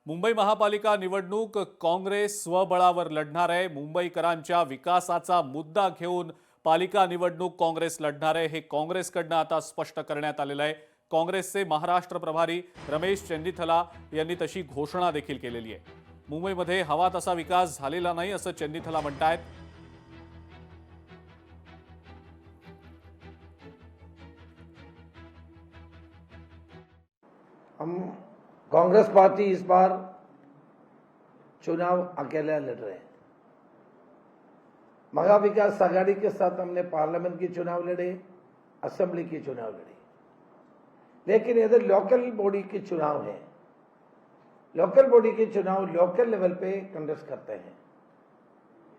मुंबई महापालिका निवडणूक काँग्रेस स्वबळावर लढणार आहे। मुंबईकरांच्या विकासाचा मुद्दा घेऊन पालिका निवडणूक काँग्रेस लढणार आहे, हे काँग्रेसकडून आता स्पष्ट करण्यात आलेलं आहे। काँग्रेसचे महाराष्ट्र प्रभारी रमेश चेन्निथला यांनी तशी घोषणा देखील केलेली आहे। मुंबईमध्ये हवा तसा विकास झालेला नाही असं चेन्निथला म्हणतात। हम कांग्रेस पार्टी इस बार चुनाव अकेला लड़ रहे हैं। महा विकास आघाड़ी के साथ हमने पार्लियामेंट की चुनाव लड़े, असेंबली की चुनाव लड़ी, लेकिन इधर लोकल बॉडी के चुनाव है। लोकल बॉडी के चुनाव लोकल लेवल पे कंडक्ट करते हैं।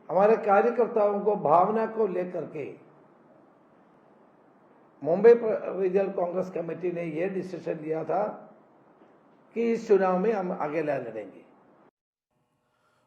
हमारे कार्यकर्ताओं को भावना को लेकर के मुंबई रीजनल कांग्रेस कमेटी ने यह डिसीजन लिया था कि इस चुनाव में हम अकेला लड़ेंगे।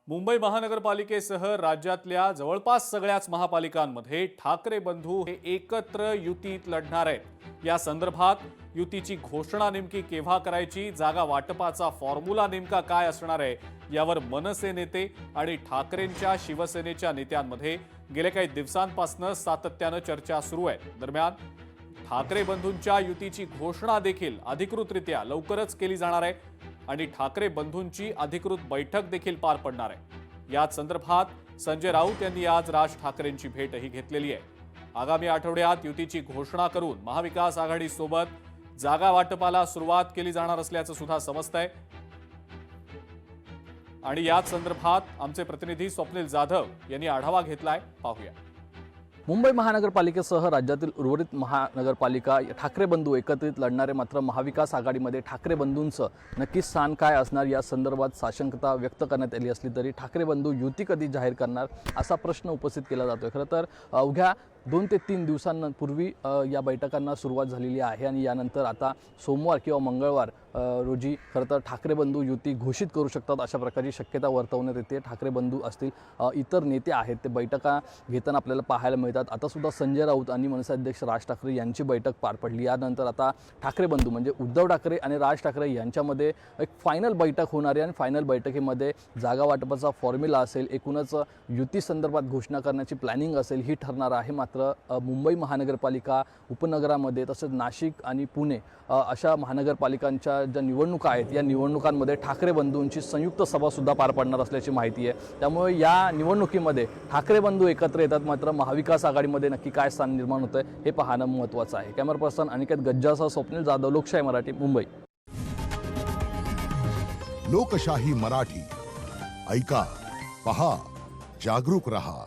मुंबई महानगरपालिकेसह राज्यातल्या जवळपास सगळ्याच महापालिकांमध्ये ठाकरे बंधू हे एकत्र युतीत लढणार आहेत। या संदर्भात युतीची घोषणा नेमकी केव्हा करायची, जागा वाटपाचा फॉर्म्युला नेमका काय असणार आहे, यावर मनसे नेते आणि ठाकरेंच्या शिवसेनेच्या नेत्यांमध्ये गेल्या काही दिवसांपासून सातत्याने चर्चा सुरू आहे। दरम्यान ठाकरे बंधूंच्या युतीची घोषणा देखील अधिकृतरित्या लवकरच केली जाणार आहे आणि ठाकरे बंधूंची अधिकृत बैठक देखील पार पडणार आहे। याच संदर्भात संजय राऊत यांनी आज राज ठाकरेंची भेटही घेतलेली आहे। आगामी आठवड्यात युतीची घोषणा करून महाविकास आघाडी सोबत जागा वाटपाला सुरुवात केली जाणार असल्याचं सुद्धा समजतंय आणि याच संदर्भात आमचे प्रतिनिधी स्वप्नील जाधव यांनी आढावा घेतलाय, पाहूया। मुंबई महानगरपालिकेसह राज्यातील उर्वरित महानगरपालिका ठाकरे बंधू एकत्रित लढणारे, मात्र महाविकास आघाडीमध्ये ठाकरे बंधूंचं नक्की स्थान काय असणार या संदर्भात साशंकता व्यक्त करण्यात आली असली तरी ठाकरे बंधू युती कधी जाहीर करणार असा प्रश्न उपस्थित केला जातोय। खरं तर अवघ्या 2 ते 3 दिवसांपूर्वी या बैठकांना सुरुवात झालेली आहे आणि यानंतर आता सोमवार किंवा मंगळवार रोजी खरं तर ठाकरे बंधू युती घोषित करू शकतात अशा प्रकारची शक्यता वर्तवण्यात येते। ठाकरे बंधू असतील, इतर नेते आहेत, ते बैठका घेताना आपल्याला पाहायला मिळतात। आता सुद्धा संजय राऊत आणि मनसे अध्यक्ष राज ठाकरे यांची बैठक पार पडली। यानंतर आता ठाकरे बंधू म्हणजे उद्धव ठाकरे आणि राज ठाकरे यांच्यामध्ये एक फायनल बैठक होणार आहे आणि फायनल बैठकीमध्ये जागा वाटपाचा फॉर्म्युला असेल, एकूणच युती संदर्भात घोषणा करण्याची प्लॅनिंग असेल, ही ठरणार आहे। मात्र मुंबई महानगरपालिका उपनगरामध्ये तसंच नाशिक आणि पुणे अशा महानगरपालिकांच्या ज्या निवडणुका आहेत या निवडणुकांमध्ये ठाकरे बंधूंची संयुक्त सभा सुद्धा पार पडणार असल्याची माहिती आहे। त्यामुळे या निवडणुकीमध्ये ठाकरे बंधू एकत्र येतात, मात्र महाविकास आघाडीमध्ये नक्की काय स्थान निर्माण होतंय हे पाहणं महत्त्वाचं आहे। कॅमेरा पर्सन अनिकेत गज्जासह स्वप्नील जाधव, लोकशाही मराठी, मुंबई। लोकशाही मराठी ऐका, पहा, जागरूक रहा।